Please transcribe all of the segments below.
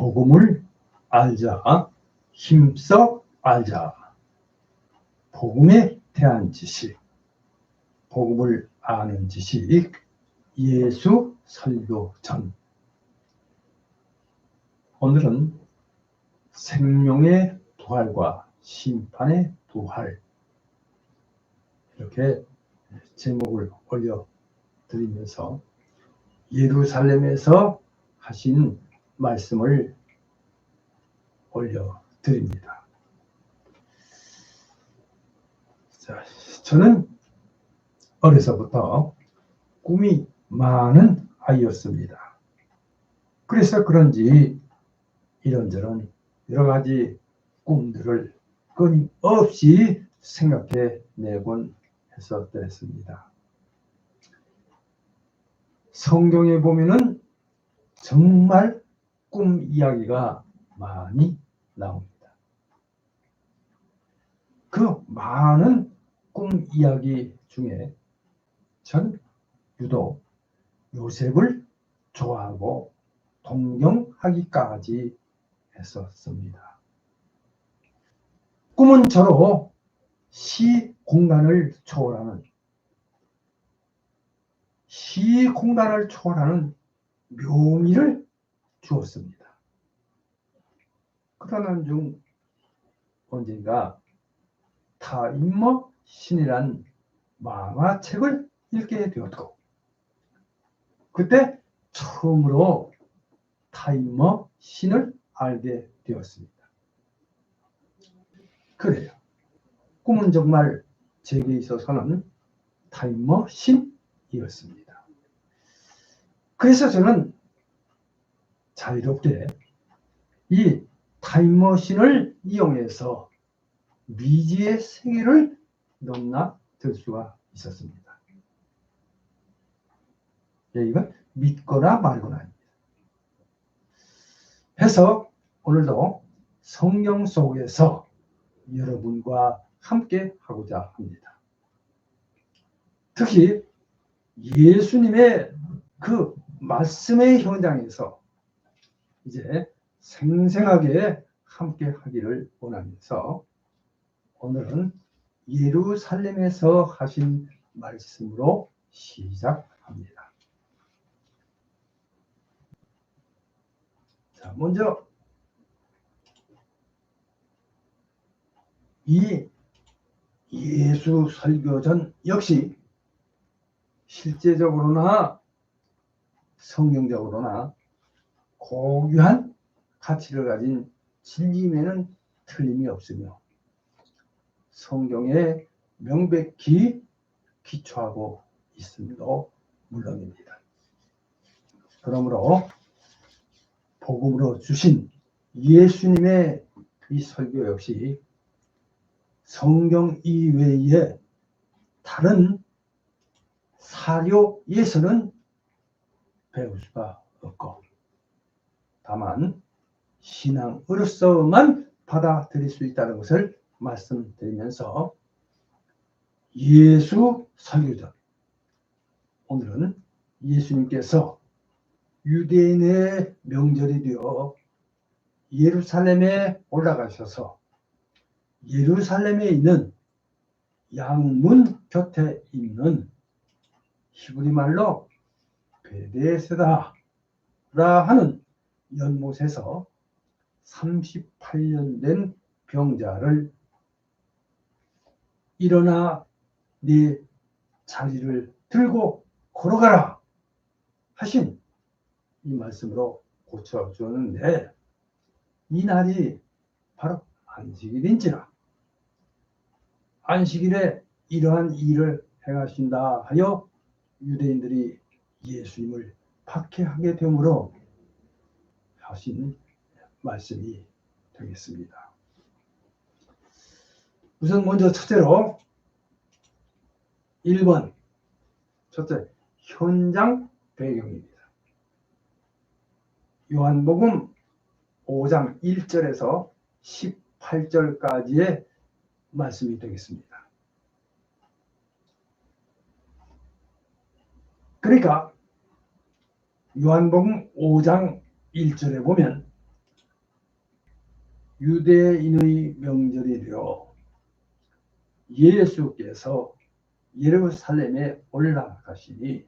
복음을 알자, 힘써 알자. 복음에 대한 지식, 복음을 아는 지식, 예수 설교 전. 오늘은 생명의 부활과 심판의 부활, 이렇게 제목을 올려드리면서 예루살렘에서 하신 말씀을 올려드립니다. 자, 저는 어려서부터 꿈이 많은 아이였습니다. 그래서 그런지 이런저런 여러 가지 꿈들을 끊임없이 생각해 내곤 했었습니다. 성경에 보면은 정말 꿈 이야기가 많이 나옵니다. 그 많은 꿈 이야기 중에 전 유독 요셉을 좋아하고 동경하기까지 했었습니다. 꿈은 저로 시 공간을 초월하는 묘미를 주었습니다. 그러는 중 언젠가 타임머 신이란 만화책을 읽게 되었고, 그때 처음으로 타임머 신을 알게 되었습니다. 그래요. 꿈은 정말 제게 있어서는 타임머 신이었습니다. 그래서 저는 자유롭게 이 타임머신을 이용해서 미지의 세계를 넘나들 수가 있었습니다. 이건 믿거나 말거나입니다. 해서 오늘도 성경 속에서 여러분과 함께 하고자 합니다. 특히 예수님의 그 말씀의 현장에서 이제 생생하게 함께 하기를 원하면서 오늘은 예루살렘에서 하신 말씀으로 시작합니다. 자, 먼저 이 예수 설교전 역시 실제적으로나 성경적으로나 고귀한 가치를 가진 진림에는 틀림이 없으며 성경에 명백히 기초하고 있음도 물론입니다. 그러므로 복음으로 주신 예수님의 이 설교 역시 성경 이외에 다른 사료에서는 배울 수가 없고, 다만 신앙으로서만 받아들일 수 있다는 것을 말씀드리면서 예수 설교전, 오늘은 예수님께서 유대인의 명절이 되어 예루살렘에 올라가셔서 예루살렘에 있는 양문 곁에 있는 히브리 말로 베데스다라 하는 연못에서 38년 된 병자를 일어나 네 자리를 들고 걸어가라 하신 이 말씀으로 고쳐주었는데, 이 날이 바로 안식일인지라 안식일에 이러한 일을 행하신다 하여 유대인들이 예수님을 박해하게 되므로 하신 말씀이 되겠습니다. 우선 먼저 첫째로 1번, 첫째, 현장 배경입니다. 요한복음 5장 1절에서 18절까지의 말씀이 되겠습니다. 그러니까 요한복음 5장 1절에 보면 유대인의 명절이 되어 예수께서 예루살렘에 올라가시니라.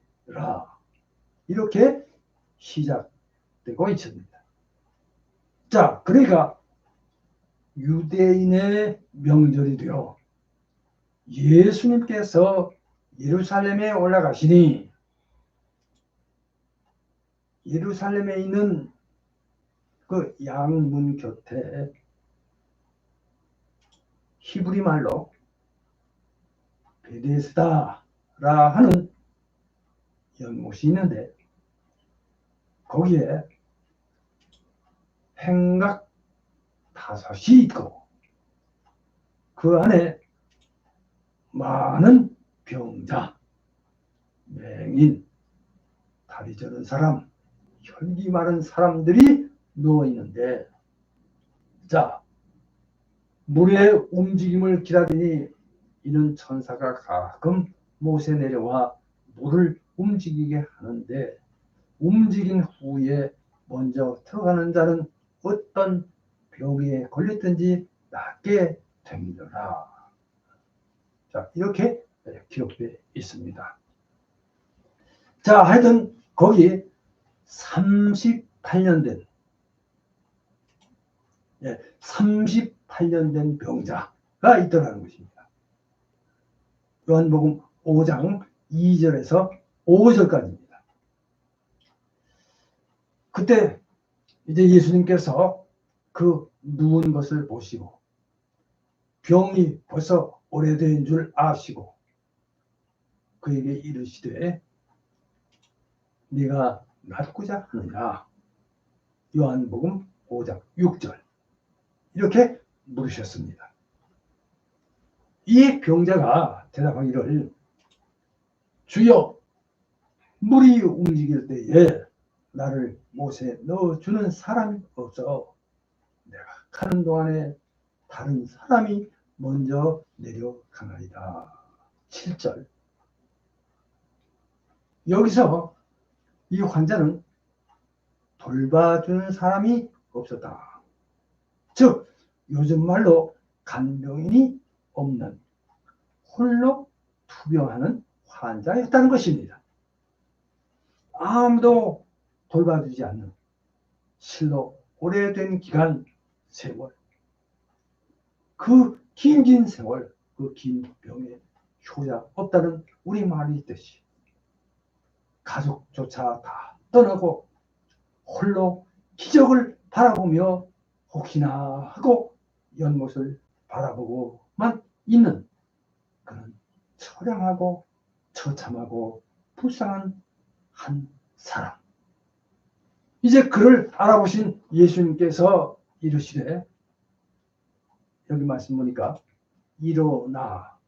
이렇게 시작되고 있습니다. 자, 그러니까 유대인의 명절이 되어 예수님께서 예루살렘에 올라가시니 예루살렘에 있는 그 양문 곁에 히브리 말로 베데스다라 하는 연못이 있는데 거기에 행각 5이 있고 그 안에 많은 병자, 맹인, 다리 저는 사람, 혈기 마른 사람들이 누워 있는데, 자, 물의 움직임을 기다리니 이는 천사가 가끔 못에 내려와 물을 움직이게 하는데, 움직인 후에 먼저 들어가는 자는 어떤 병에 걸렸든지 낫게 됩니다. 자, 이렇게 기록되어 있습니다. 자, 하여튼 거기 38년 된 38년 된 병자가 있더라는 것입니다. 요한복음 5장 2절에서 5절까지입니다. 그때 이제 예수님께서 그 누운 것을 보시고 병이 벌써 오래된 줄 아시고 그에게 이르시되 네가 낫고자 하느냐. 요한복음 5장 6절 이렇게 물으셨습니다. 이 병자가 대답하기를 주여 물이 움직일 때에 나를 못에 넣어주는 사람이 없어 내가 가는 동안에 다른 사람이 먼저 내려가나이다. 7절 여기서 이 환자는 돌봐주는 사람이 없었다. 즉 요즘 말로 간병인이 없는 홀로 투병하는 환자였다는 것입니다. 아무도 돌봐주지 않는 실로 오래된 기간 세월 그 긴 세월 그 긴 병에 효자 없다는 우리 말이 있듯이 가족조차 다 떠나고 홀로 기적을 바라보며 혹시나 하고 연못을 바라보고만 있는 그런 처량하고 처참하고 불쌍한 한 사람. 이제 그를 알아보신 예수님께서 이르시되 여기 말씀 보니까 일어나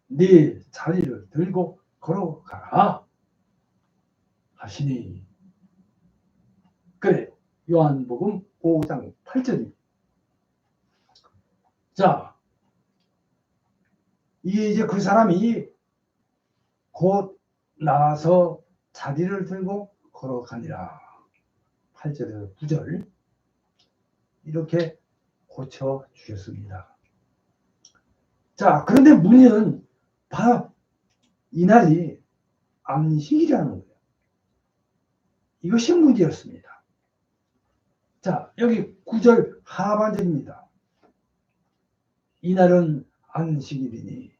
네 자리를 들고 걸어가라 하시니 그래 요한복음 5장 8절입니다. 자, 이제 그 사람이 곧 나와서 자리를 들고 걸어가니라. 8절에서 9절 이렇게 고쳐주셨습니다. 자, 그런데 문제는 바로 이날이 안식이라는 거예요. 이것이 문제였습니다. 자, 여기 9절 하반절입니다. 이날은 안식일이니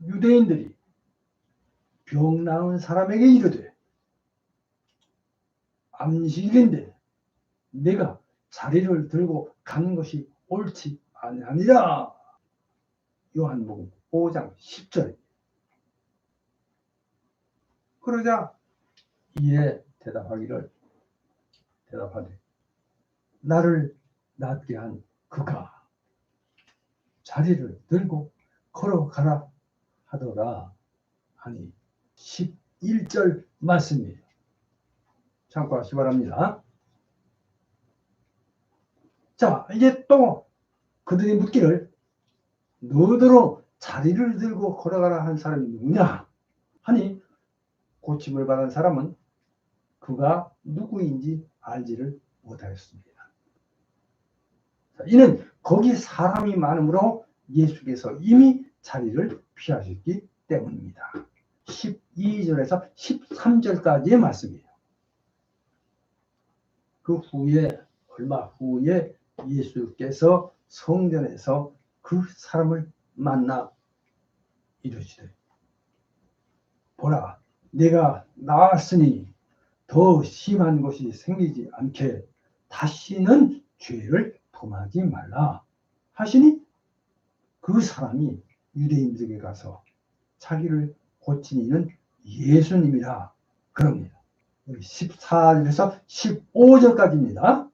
유대인들이 병 나은 사람에게 이르되 안식일인데 내가 자리를 들고 가는 것이 옳지 아니하니라. 요한복음 5장 10절. 그러자 이에 대답하되 나를 낫게 한 그가 자리를 들고 걸어가라 하더라 하니 11절 말씀이에요. 참고하시기 바랍니다. 자, 이제 또 그들이 묻기를 너더러 자리를 들고 걸어가라 한 사람이 누구냐 하니 고침을 받은 사람은 그가 누구인지 알지를 못하였습니다. 이는 거기 사람이 많으므로 예수께서 이미 자리를 피하셨기 때문입니다. 12절에서 13절까지의 말씀이에요. 그 후에 얼마 후에 예수께서 성전에서 그 사람을 만나 이르시되 보라 내가 나았으니 더 심한 것이 생기지 않게 다시는 죄를 범하지 말라 하시니 그 사람이 유대인들에게 가서 자기를 고친 이는 예수님이라 그럽니다. 14절에서 15절까지입니다.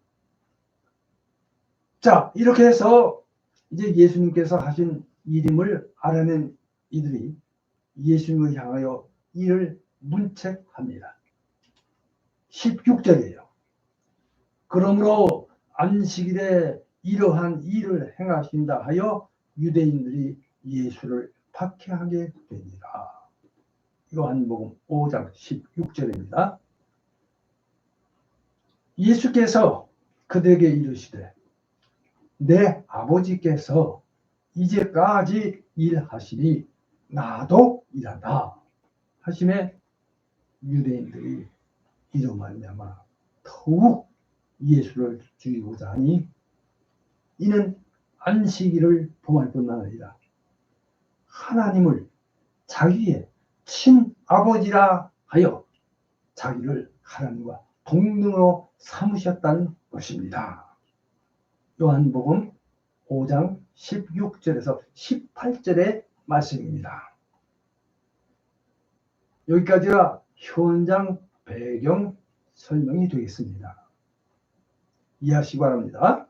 자, 이렇게 해서 이제 예수님께서 하신 일임을 알아낸 이들이 예수님을 향하여 이를 문책합니다. 16절이에요. 그러므로 안식일에 이러한 일을 행하신다 하여 유대인들이 예수를 박해하게 되니라. 요한복음 5장 16절입니다. 예수께서 그들에게 이르시되 내 아버지께서 이제까지 일하시니 나도 일한다 하심에 유대인들이 이로 말미암아 더욱 예수를 죽이고자 하니 이는 안식일을 범할 뿐만 아니라 하나님을 자기의 친아버지라 하여 자기를 하나님과 동등으로 삼으셨다는 것입니다. 요한복음 5장 16절에서 18절의 말씀입니다. 여기까지가 현장 배경 설명이 되겠습니다. 이해하시기 바랍니다.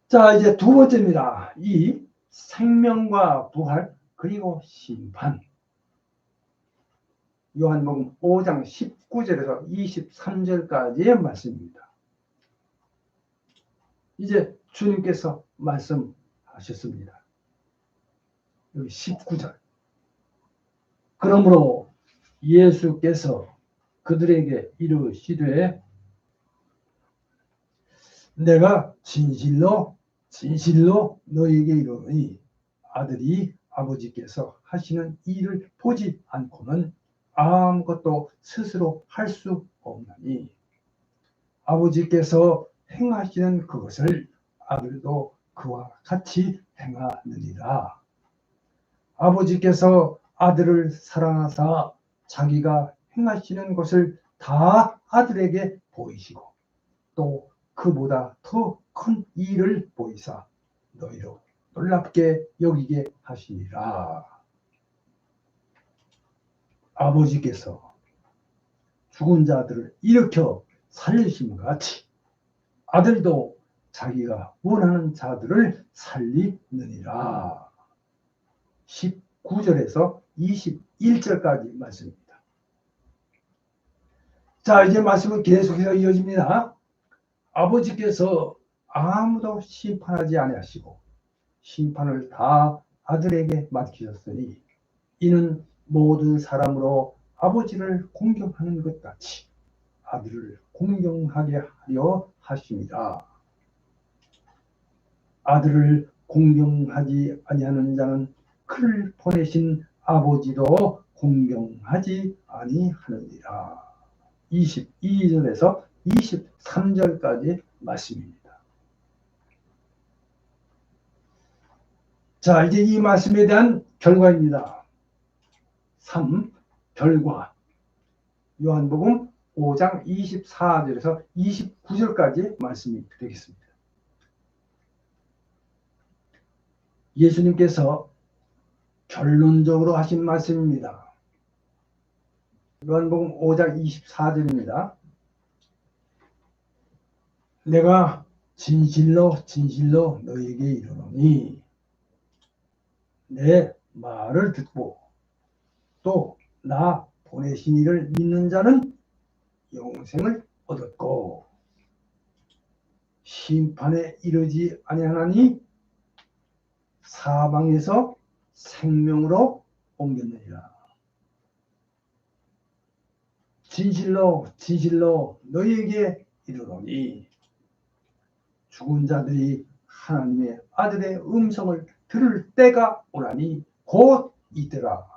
자, 이제 두 번째입니다. 이 생명과 부활 그리고 심판. 요한복음 5장 19절에서 23절까지의 말씀입니다. 이제 주님께서 말씀하셨습니다. 여기 19절. 그러므로 예수께서 그들에게 이르시되 내가 진실로 진실로 너에게 이르노니 아들이 아버지께서 하시는 일을 보지 않고는 아무것도 스스로 할 수 없나니 아버지께서 행하시는 그것을 아들도 그와 같이 행하느니라. 아버지께서 아들을 사랑하사 자기가 행하시는 것을 다 아들에게 보이시고 또 그보다 더 큰 일을 보이사 너희로 놀랍게 여기게 하시니라. 아버지께서 죽은 자들을 일으켜 살리심과 같이 아들도 자기가 원하는 자들을 살리느니라. 19절에서 21절까지 말씀입니다. 자, 이제 말씀은 계속해서 이어집니다. 아버지께서 아무도 심판하지 아니하시고 심판을 다 아들에게 맡기셨으니 이는 모든 사람으로 아버지를 공경하는 것 같이 아들을 공경하게 하려 하십니다. 아들을 공경하지 아니하는 자는 그를 보내신 아버지도 공경하지 아니하느니라. 22절에서 23절까지 말씀입니다. 자, 이제 이 말씀에 대한 결과입니다. 3. 결과. 요한복음 5장 24절에서 29절까지 말씀이 되겠습니다. 예수님께서 결론적으로 하신 말씀입니다. 요한복음 5장 24절입니다. 내가 진실로 진실로 너희에게 이르노니 내 말을 듣고 또 나 보내신 이를 믿는 자는 영생을 얻었고 심판에 이르지 아니하나니 사망에서 생명으로 옮겼느니라. 진실로 진실로 너희에게 이르노니 죽은 자들이 하나님의 아들의 음성을 들을 때가 오나니 곧 이때라.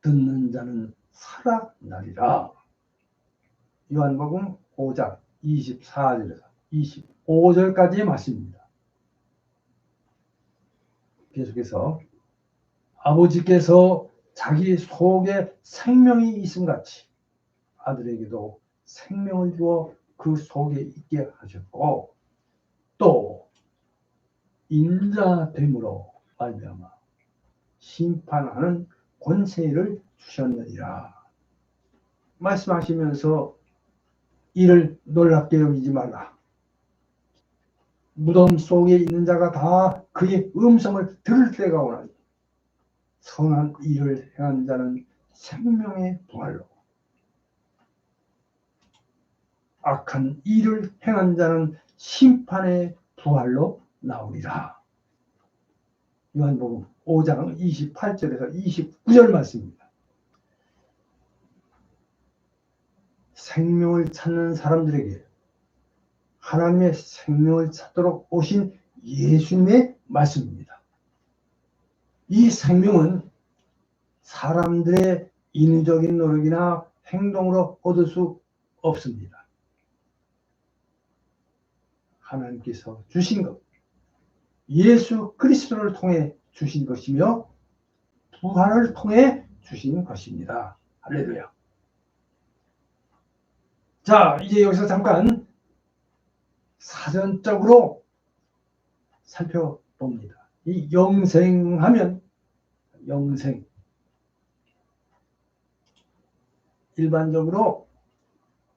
듣는 자는 살아나리라. 요한복음 5장 24절에서 25절까지의 말씀입니다. 계속해서 아버지께서 자기 속에 생명이 있음같이 아들에게도 생명을 주어 그 속에 있게 하셨고 또 인자됨으로 말미암아 심판하는 권세를 주셨느니라. 말씀하시면서 이를 놀랍게 여기지 말라. 무덤 속에 있는 자가 다 그의 음성을 들을 때가 오나니 선한 일을 행한 자는 생명의 부활로 악한 일을 행한 자는 심판의 부활로 나오리라. 요한복음 5장 28절에서 29절 말씀입니다. 생명을 찾는 사람들에게 하나님의 생명을 찾도록 오신 예수님의 말씀입니다. 이 생명은 사람들의 인위적인 노력이나 행동으로 얻을 수 없습니다. 하나님께서 주신 것, 예수 그리스도를 통해 주신 것이며 부활을 통해 주신 것입니다. 할렐루야. 자, 이제 여기서 잠깐 사전적으로 살펴봅니다. 이 영생하면 영생, 일반적으로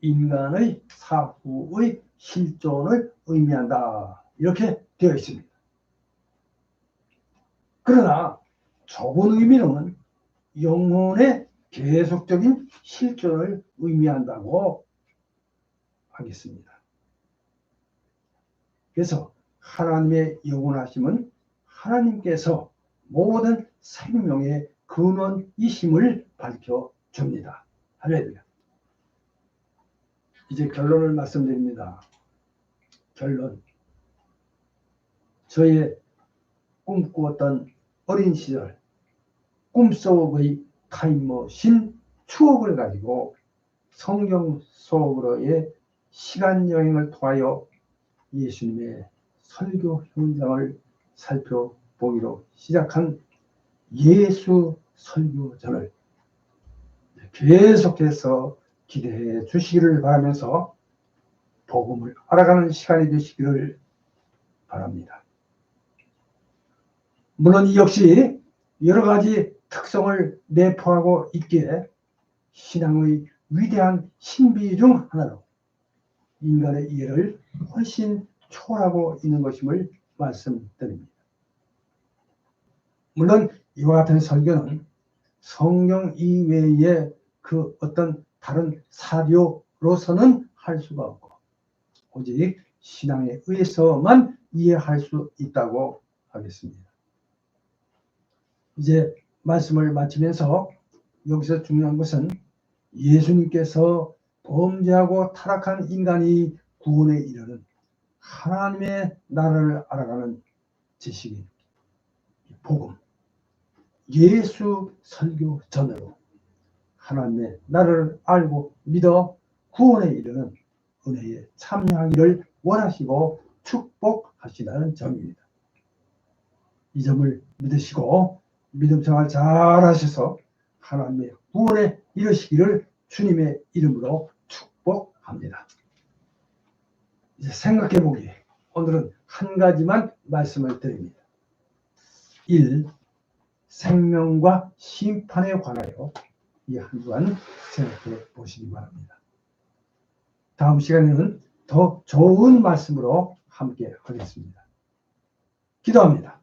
인간의 사후의 실존을 의미한다. 이렇게 되어 있습니다. 그러나 좁은 의미는 영혼의 계속적인 실존을 의미한다고 하겠습니다. 그래서 하나님의 영원하심은 하나님께서 모든 생명의 근원이심을 밝혀줍니다. 할렐루야. 이제 결론을 말씀드립니다. 결론. 저의 꿈꾸었던 어린 시절 꿈속의 타임머신 추억을 가지고 성경 속으로의 시간여행을 통하여 예수님의 설교 현장을 살펴보기로 시작한 예수 설교전을 계속해서 기대해 주시기를 바라면서 복음을 알아가는 시간이 되시기를 바랍니다. 물론 이 역시 여러 가지 특성을 내포하고 있기에 신앙의 위대한 신비 중 하나로 인간의 이해를 훨씬 초월하고 있는 것임을 말씀드립니다. 물론 이와 같은 설교는 성경 이외의 그 어떤 다른 사료로서는 할 수가 없고 오직 신앙에 의해서만 이해할 수 있다고 하겠습니다. 이제 말씀을 마치면서 여기서 중요한 것은 예수님께서 범죄하고 타락한 인간이 구원에 이르는 하나님의 나라를 알아가는 지식인 복음, 예수 설교 전으로 하나님의 나라를 알고 믿어 구원에 이르는 은혜에 참여하기를 원하시고 축복하시다는 점입니다. 이 점을 믿으시고 믿음 생활 잘 하셔서 하나님의 구원에 이르시기를 주님의 이름으로 축복합니다. 이제 생각해 보기 오늘은 한 가지만 말씀을 드립니다. 1. 생명과 심판에 관하여 이 한 주간 생각해 보시기 바랍니다. 다음 시간에는 더 좋은 말씀으로 함께 하겠습니다. 기도합니다.